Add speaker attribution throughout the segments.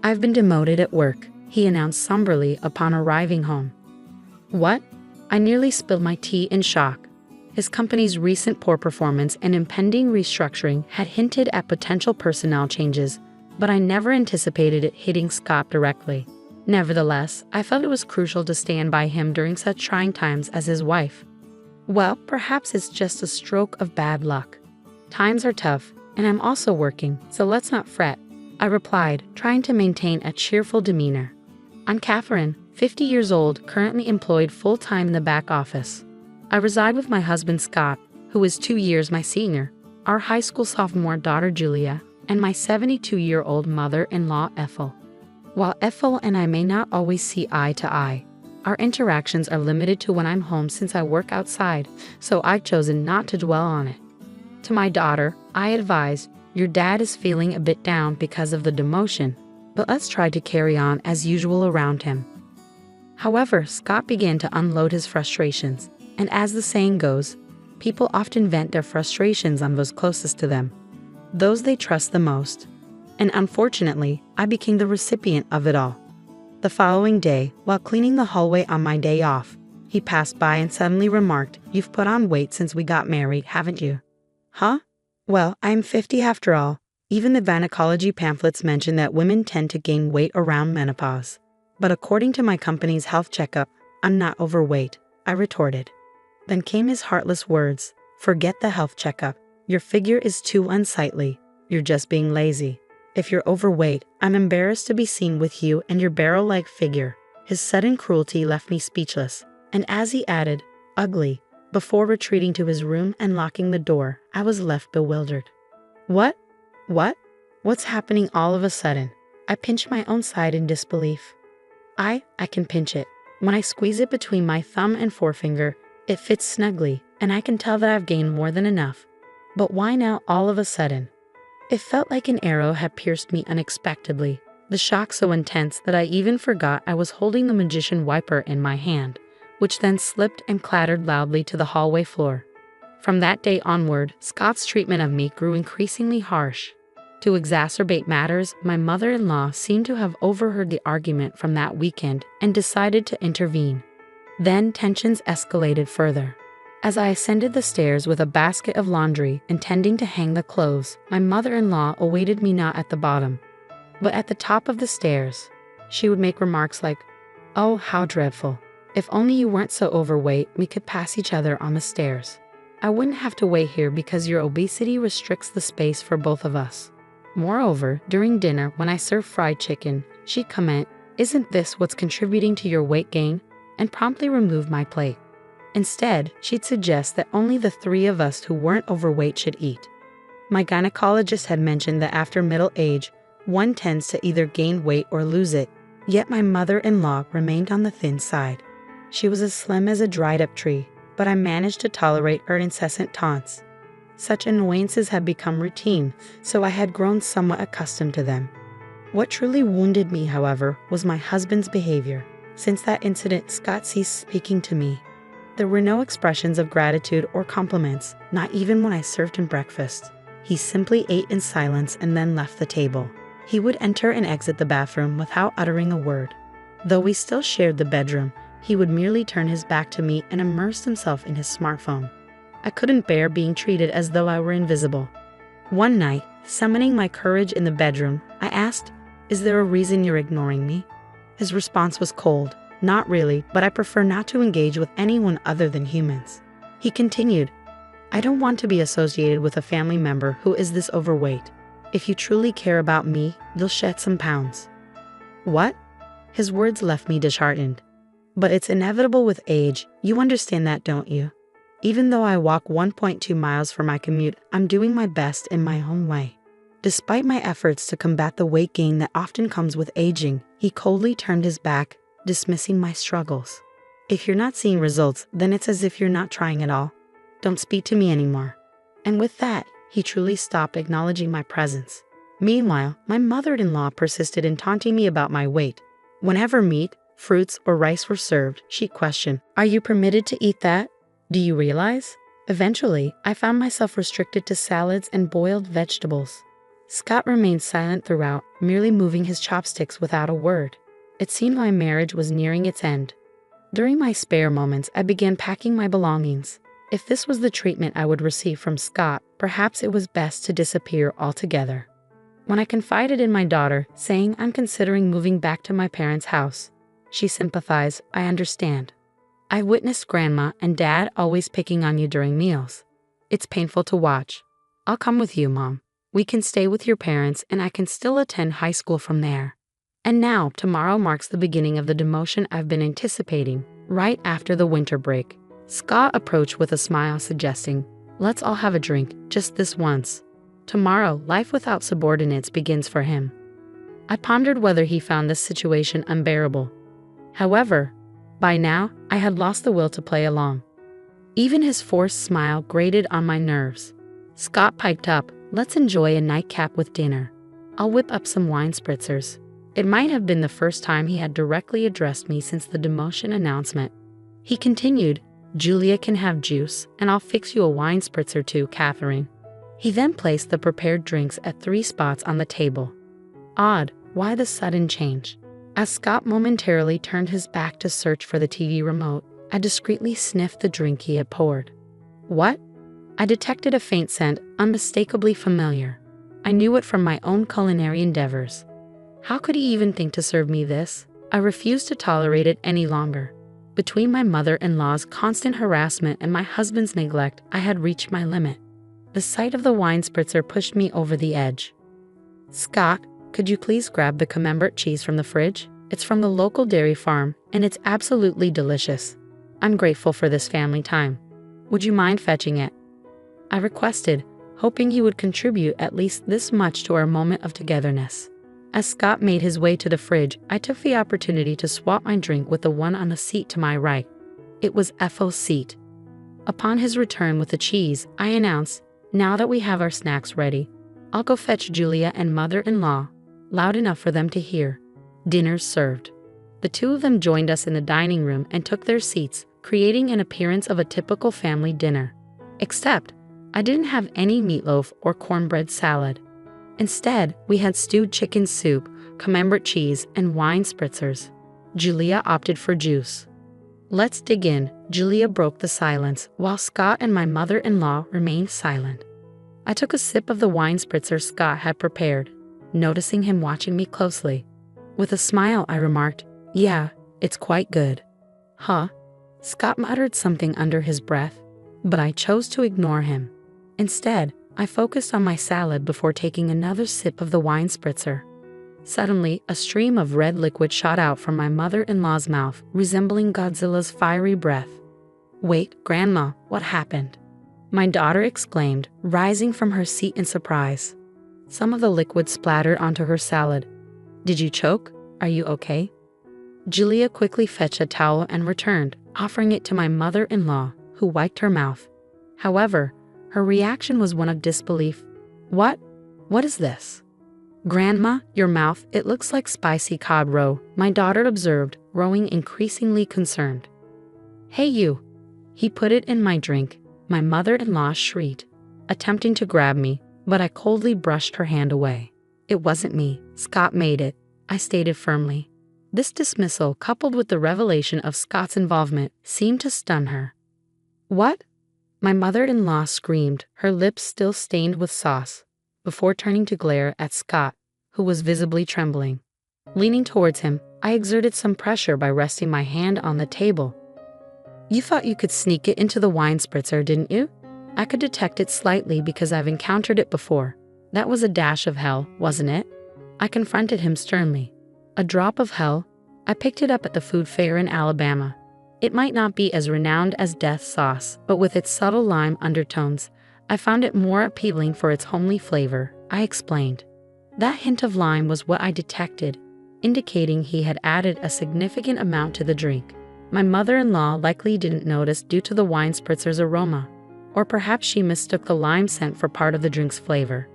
Speaker 1: "I've been demoted at work," he announced somberly upon arriving home. "What?" I nearly spilled my tea in shock. His company's recent poor performance and impending restructuring had hinted at potential personnel changes, but I never anticipated it hitting Scott directly. Nevertheless, I felt it was crucial to stand by him during such trying times as his wife. "Well, perhaps it's just a stroke of bad luck. Times are tough, and I'm also working, so let's not fret," I replied, trying to maintain a cheerful demeanor. "I'm Catherine, 50 years old, currently employed full-time in the back office. I reside with my husband Scott, who is 2 years my senior, our high school sophomore daughter Julia, and my 72-year-old mother-in-law Ethel. While Ethel and I may not always see eye to eye, our interactions are limited to when I'm home since I work outside, so I've chosen not to dwell on it. To my daughter, I advise, your dad is feeling a bit down because of the demotion, but let's try to carry on as usual around him." However, Scott began to unload his frustrations, and as the saying goes, people often vent their frustrations on those closest to them, those they trust the most. And unfortunately, I became the recipient of it all. The following day, while cleaning the hallway on my day off, he passed by and suddenly remarked, "You've put on weight since we got married, haven't you?" "Huh? Well, I'm 50 after all. Even the gynecology pamphlets mention that women tend to gain weight around menopause. But according to my company's health checkup, I'm not overweight," I retorted. Then came his heartless words, "Forget the health checkup. Your figure is too unsightly. You're just being lazy. If you're overweight, I'm embarrassed to be seen with you and your barrel-like figure." His sudden cruelty left me speechless, and as he added, "ugly," before retreating to his room and locking the door, I was left bewildered. What? What's happening all of a sudden? I pinched my own side in disbelief. I can pinch it. When I squeeze it between my thumb and forefinger, it fits snugly, and I can tell that I've gained more than enough. But why now all of a sudden? It felt like an arrow had pierced me unexpectedly, the shock so intense that I even forgot I was holding the magician wiper in my hand, which then slipped and clattered loudly to the hallway floor. From that day onward, Scott's treatment of me grew increasingly harsh. To exacerbate matters, my mother-in-law seemed to have overheard the argument from that weekend and decided to intervene. Then tensions escalated further. As I ascended the stairs with a basket of laundry intending to hang the clothes, my mother-in-law awaited me not at the bottom, but at the top of the stairs. She would make remarks like, "Oh, how dreadful. If only you weren't so overweight, we could pass each other on the stairs. I wouldn't have to wait here because your obesity restricts the space for both of us." Moreover, during dinner when I served fried chicken, she'd comment, "Isn't this what's contributing to your weight gain?" and promptly remove my plate. Instead, she'd suggest that only the three of us who weren't overweight should eat. My gynecologist had mentioned that after middle age, one tends to either gain weight or lose it, yet my mother-in-law remained on the thin side. She was as slim as a dried-up tree, but I managed to tolerate her incessant taunts. Such annoyances had become routine, so I had grown somewhat accustomed to them. What truly wounded me, however, was my husband's behavior. Since that incident, Scott ceased speaking to me. There were no expressions of gratitude or compliments, not even when I served him breakfast. He simply ate in silence and then left the table. He would enter and exit the bathroom without uttering a word. Though we still shared the bedroom, he would merely turn his back to me and immerse himself in his smartphone. I couldn't bear being treated as though I were invisible. One night, summoning my courage in the bedroom, I asked, "Is there a reason you're ignoring me?" His response was cold. "Not really, but I prefer not to engage with anyone other than humans." He continued, "I don't want to be associated with a family member who is this overweight. If you truly care about me, you'll shed some pounds." What? His words left me disheartened. But it's inevitable with age. You understand that, don't you? Even though I walk 1.2 miles for my commute, I'm doing my best in my own way. Despite my efforts to combat the weight gain that often comes with aging, he coldly turned his back, dismissing my struggles. "If you're not seeing results, then it's as if you're not trying at all. Don't speak to me anymore." And with that, he truly stopped acknowledging my presence. Meanwhile, my mother-in-law persisted in taunting me about my weight. Whenever meat, fruits, or rice were served, she'd question, "Are you permitted to eat that? Do you realize?" Eventually, I found myself restricted to salads and boiled vegetables. Scott remained silent throughout, merely moving his chopsticks without a word. It seemed my marriage was nearing its end. During my spare moments, I began packing my belongings. If this was the treatment I would receive from Scott, perhaps it was best to disappear altogether. When I confided in my daughter, saying I'm considering moving back to my parents' house, she sympathized. I understand. I witnessed Grandma and Dad always picking on you during meals. It's painful to watch. I'll come with you, Mom. We can stay with your parents and I can still attend high school from there. And now, tomorrow marks the beginning of the demotion I've been anticipating, right after the winter break. Scott approached with a smile, suggesting, let's all have a drink, just this once. Tomorrow, life without subordinates begins for him. I pondered whether he found this situation unbearable. However, by now, I had lost the will to play along. Even his forced smile grated on my nerves. Scott piped up, let's enjoy a nightcap with dinner. I'll whip up some wine spritzers. It might have been the first time he had directly addressed me since the demotion announcement. He continued, Julia can have juice, and I'll fix you a wine spritzer too, Catherine. He then placed the prepared drinks at 3 spots on the table. Odd, why the sudden change? As Scott momentarily turned his back to search for the TV remote, I discreetly sniffed the drink he had poured. What? I detected a faint scent, unmistakably familiar. I knew it from my own culinary endeavors. How could he even think to serve me this? I refused to tolerate it any longer. Between my mother-in-law's constant harassment and my husband's neglect, I had reached my limit. The sight of the wine spritzer pushed me over the edge. Scott, could you please grab the camembert cheese from the fridge? It's from the local dairy farm, and it's absolutely delicious. I'm grateful for this family time. Would you mind fetching it? I requested, hoping he would contribute at least this much to our moment of togetherness. As Scott made his way to the fridge, I took the opportunity to swap my drink with the one on the seat to my right. It was Ethel's seat. Upon his return with the cheese, I announced, now that we have our snacks ready, I'll go fetch Julia and mother-in-law, loud enough for them to hear. Dinner's served. The two of them joined us in the dining room and took their seats, creating an appearance of a typical family dinner. Except, I didn't have any meatloaf or cornbread salad. Instead, we had stewed chicken soup, camembert cheese, and wine spritzers. Julia opted for juice. Let's dig in. Julia broke the silence, while Scott and my mother-in-law remained silent. I took a sip of the wine spritzer Scott had prepared, noticing him watching me closely. With a smile, I remarked, yeah, it's quite good. Huh? Scott muttered something under his breath, but I chose to ignore him. Instead, I focused on my salad before taking another sip of the wine spritzer. Suddenly, a stream of red liquid shot out from my mother-in-law's mouth, resembling Godzilla's fiery breath. Wait, Grandma, what happened? My daughter exclaimed, rising from her seat in surprise. Some of the liquid splattered onto her salad. Did you choke? Are you okay? Julia quickly fetched a towel and returned, offering it to my mother-in-law, who wiped her mouth. However, her reaction was one of disbelief. What? What is this? Grandma, your mouth, it looks like spicy cod roe, my daughter observed, growing increasingly concerned. Hey you! He put it in my drink, my mother-in-law shrieked, attempting to grab me, but I coldly brushed her hand away. It wasn't me, Scott made it, I stated firmly. This dismissal, coupled with the revelation of Scott's involvement, seemed to stun her. What? My mother-in-law screamed, her lips still stained with sauce, before turning to glare at Scott, who was visibly trembling. Leaning towards him, I exerted some pressure by resting my hand on the table. You thought you could sneak it into the wine spritzer, didn't you? I could detect it slightly because I've encountered it before. That was a dash of hell, wasn't it? I confronted him sternly. A drop of hell? I picked it up at the food fair in Alabama. It might not be as renowned as death sauce, but with its subtle lime undertones, I found it more appealing for its homely flavor, I explained. That hint of lime was what I detected, indicating he had added a significant amount to the drink. My mother-in-law likely didn't notice due to the wine spritzer's aroma, or perhaps she mistook the lime scent for part of the drink's flavor.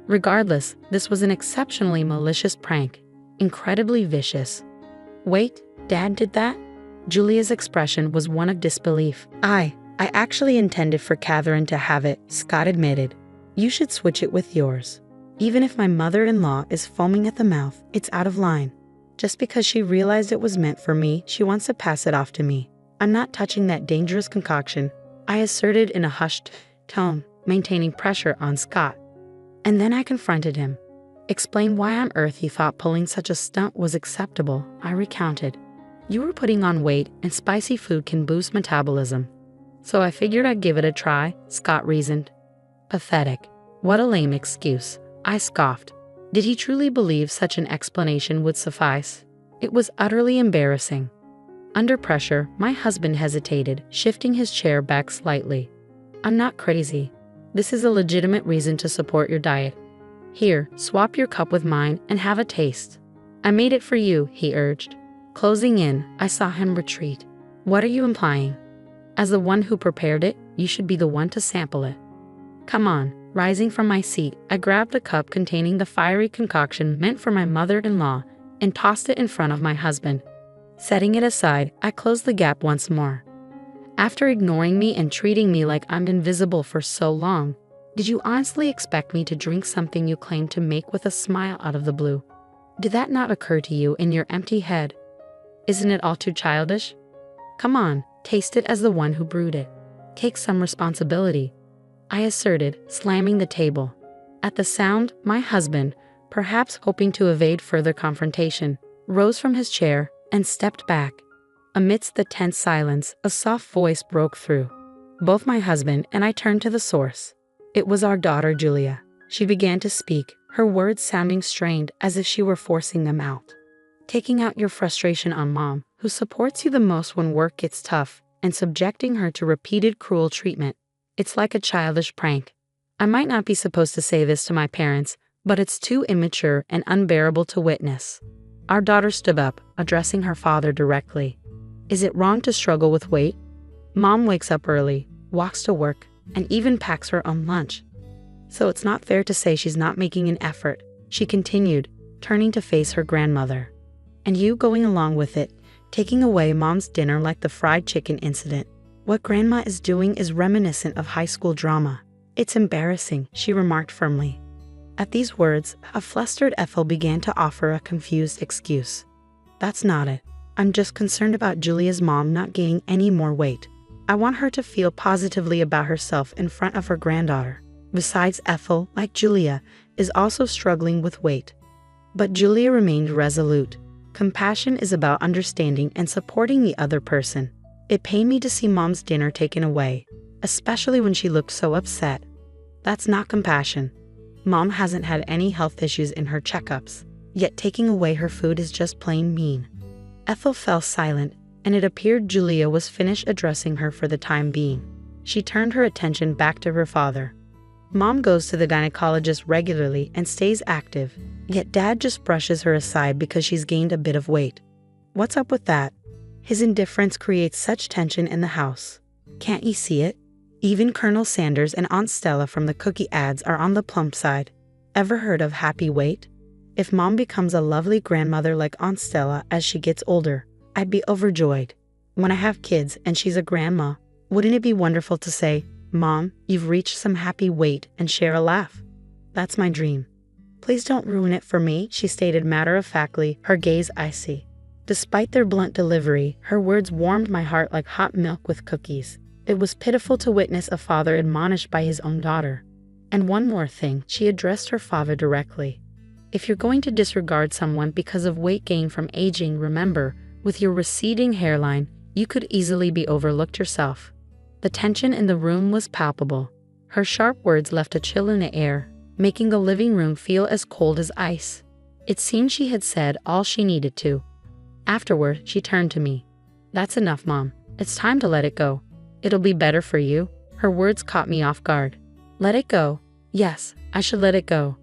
Speaker 1: Regardless, this was an exceptionally malicious prank, incredibly vicious. Wait, Dad did that? Julia's expression was one of disbelief. I actually intended for Catherine to have it, Scott admitted. You should switch it with yours. Even if my mother-in-law is foaming at the mouth, it's out of line. Just because she realized it was meant for me, she wants to pass it off to me. I'm not touching that dangerous concoction, I asserted in a hushed tone, maintaining pressure on Scott. And then I confronted him. Explain why on earth you thought pulling such a stunt was acceptable, I recounted. You were putting on weight, and spicy food can boost metabolism. So I figured I'd give it a try, Scott reasoned. Pathetic. What a lame excuse, I scoffed. Did he truly believe such an explanation would suffice? It was utterly embarrassing. Under pressure, my husband hesitated, shifting his chair back slightly. I'm not crazy. This is a legitimate reason to support your diet. Here, swap your cup with mine and have a taste. I made it for you, he urged. Closing in, I saw him retreat. What are you implying? As the one who prepared it, you should be the one to sample it. Come on. Rising from my seat, I grabbed the cup containing the fiery concoction meant for my mother-in-law and tossed it in front of my husband. Setting it aside, I closed the gap once more. After ignoring me and treating me like I'm invisible for so long, did you honestly expect me to drink something you claimed to make with a smile out of the blue? Did that not occur to you in your empty head? Isn't it all too childish? Come on, taste it as the one who brewed it. Take some responsibility, I asserted, slamming the table. At the sound, my husband, perhaps hoping to evade further confrontation, rose from his chair and stepped back. Amidst the tense silence, a soft voice broke through. Both my husband and I turned to the source. It was our daughter, Julia. She began to speak, her words sounding strained as if she were forcing them out. Taking out your frustration on Mom, who supports you the most when work gets tough, and subjecting her to repeated cruel treatment. It's like a childish prank. I might not be supposed to say this to my parents, but it's too immature and unbearable to witness. Our daughter stood up, addressing her father directly. Is it wrong to struggle with weight? Mom wakes up early, walks to work, and even packs her own lunch. So it's not fair to say she's not making an effort, she continued, turning to face her grandmother. And you going along with it, taking away Mom's dinner like the fried chicken incident. What Grandma is doing is reminiscent of high school drama. It's embarrassing, she remarked firmly. At these words, a flustered Ethel began to offer a confused excuse. That's not it. I'm just concerned about Julia's mom not gaining any more weight. I want her to feel positively about herself in front of her granddaughter. Besides, Ethel, like Julia, is also struggling with weight. But Julia remained resolute. Compassion is about understanding and supporting the other person. It pained me to see Mom's dinner taken away, especially when she looked so upset. That's not compassion. Mom hasn't had any health issues in her checkups, yet taking away her food is just plain mean. Ethel fell silent, and it appeared Julia was finished addressing her for the time being. She turned her attention back to her father. Mom goes to the gynecologist regularly and stays active, yet Dad just brushes her aside because she's gained a bit of weight. What's up with that? His indifference creates such tension in the house. Can't you see it? Even Colonel Sanders and Aunt Stella from the cookie ads are on the plump side. Ever heard of happy weight? If Mom becomes a lovely grandmother like Aunt Stella as she gets older, I'd be overjoyed. When I have kids and she's a grandma, wouldn't it be wonderful to say, Mom, you've reached some happy weight, and share a laugh? That's my dream. Please don't ruin it for me, she stated matter-of-factly, her gaze icy. Despite their blunt delivery, her words warmed my heart like hot milk with cookies. It was pitiful to witness a father admonished by his own daughter. And one more thing, she addressed her father directly. If you're going to disregard someone because of weight gain from aging, remember, with your receding hairline, you could easily be overlooked yourself. The tension in the room was palpable. Her sharp words left a chill in the air, making the living room feel as cold as ice. It seemed she had said all she needed to. Afterward, she turned to me. That's enough, Mom. It's time to let it go. It'll be better for you. Her words caught me off guard. Let it go? Yes, I should let it go.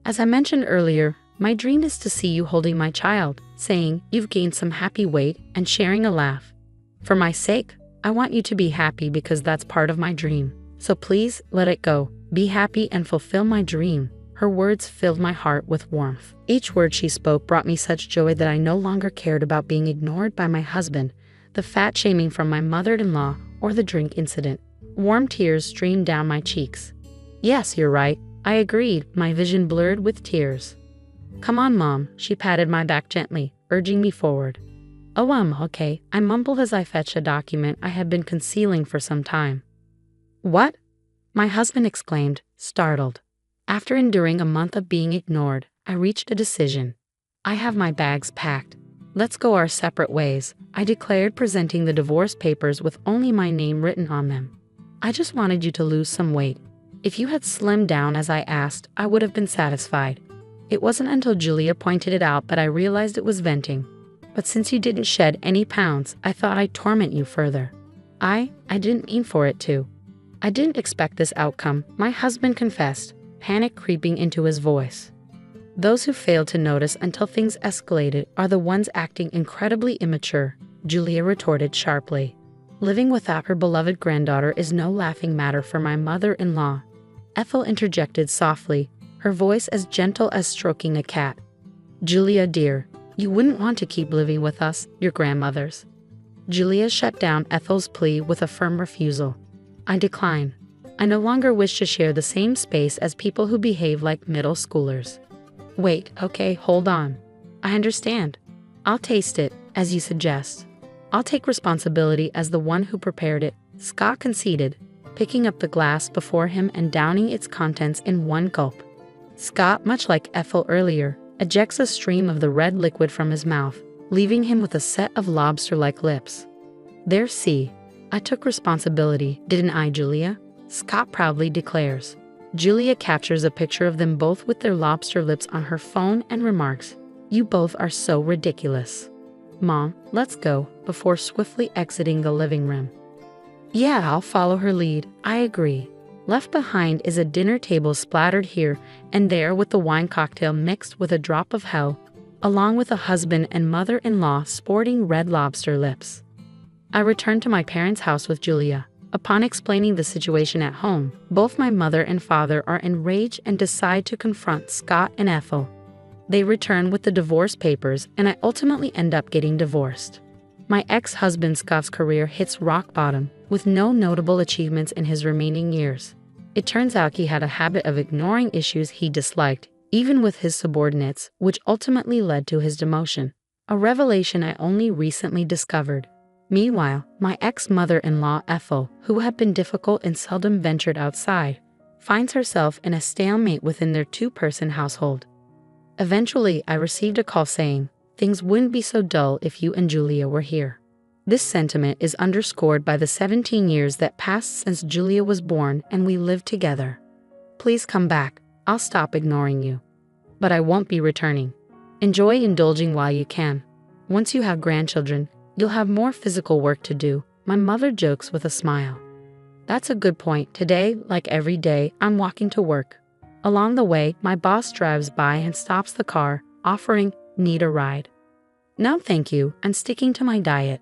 Speaker 1: As I mentioned earlier, my dream is to see you holding my child, saying you've gained some happy weight and sharing a laugh. For my sake, I want you to be happy because that's part of my dream. So please, let it go. Be happy and fulfill my dream. Her words filled my heart with warmth. Each word she spoke brought me such joy that I no longer cared about being ignored by my husband, the fat shaming from my mother-in-law, or the drink incident. Warm tears streamed down my cheeks. Yes, you're right. I agreed, my vision blurred with tears. Come on, Mom, she patted my back gently, urging me forward. Oh, okay, I mumbled as I fetched a document I had been concealing for some time. What? My husband exclaimed, startled. After enduring a month of being ignored, I reached a decision. I have my bags packed. Let's go our separate ways, I declared, presenting the divorce papers with only my name written on them. I just wanted you to lose some weight. If you had slimmed down as I asked, I would have been satisfied. It wasn't until Julia pointed it out that I realized it was venting. But since you didn't shed any pounds, I thought I'd torment you further. I didn't mean for it to. I didn't expect this outcome, my husband confessed, panic creeping into his voice. Those who fail to notice until things escalated are the ones acting incredibly immature, Julia retorted sharply. Living without her beloved granddaughter is no laughing matter for my mother-in-law. Ethel interjected softly, her voice as gentle as stroking a cat. Julia, dear, you wouldn't want to keep living with us, your grandmothers. Julia shut down Ethel's plea with a firm refusal. I decline. I no longer wish to share the same space as people who behave like middle schoolers. Wait, okay, hold on. I understand. I'll taste it, as you suggest. I'll take responsibility as the one who prepared it, Scott conceded, picking up the glass before him and downing its contents in one gulp. Scott, much like Ethel earlier, ejects a stream of the red liquid from his mouth, leaving him with a set of lobster-like lips. There, see. I took responsibility, didn't I, Julia? Scott proudly declares. Julia captures a picture of them both with their lobster lips on her phone and remarks, "You both are so ridiculous. Mom, let's go," before swiftly exiting the living room. Yeah, I'll follow her lead, I agree. Left behind is a dinner table splattered here and there with the wine cocktail mixed with a drop of hell, along with a husband and mother-in-law sporting red lobster lips. I returned to my parents' house with Julia. Upon explaining the situation at home, both my mother and father are enraged and decide to confront Scott and Ethel. They return with the divorce papers, and I ultimately end up getting divorced. My ex-husband Scott's career hits rock bottom, with no notable achievements in his remaining years. It turns out he had a habit of ignoring issues he disliked, even with his subordinates, which ultimately led to his demotion, a revelation I only recently discovered. Meanwhile, my ex-mother-in-law Ethel, who had been difficult and seldom ventured outside, finds herself in a stalemate within their two-person household. Eventually, I received a call saying, "Things wouldn't be so dull if you and Julia were here." This sentiment is underscored by the 17 years that passed since Julia was born and we lived together. Please come back, I'll stop ignoring you. But I won't be returning. Enjoy indulging while you can. Once you have grandchildren, you'll have more physical work to do, my mother jokes with a smile. That's a good point. Today, like every day, I'm walking to work. Along the way, my boss drives by and stops the car, offering, "Need a ride?" "No, thank you, I'm sticking to my diet."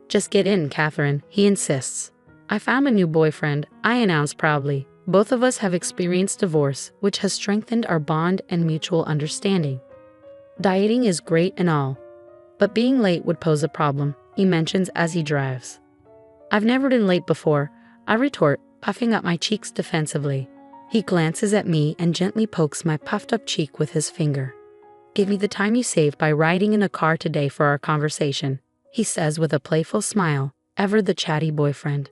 Speaker 1: "Just get in, Catherine," he insists. "I found a new boyfriend," I announce proudly. Both of us have experienced divorce, which has strengthened our bond and mutual understanding. Dieting is great and all, but being late would pose a problem, he mentions as he drives. "I've never been late before," I retort, puffing up my cheeks defensively. He glances at me and gently pokes my puffed-up cheek with his finger. "Give me the time you saved by riding in a car today for our conversation," he says with a playful smile, ever the chatty boyfriend.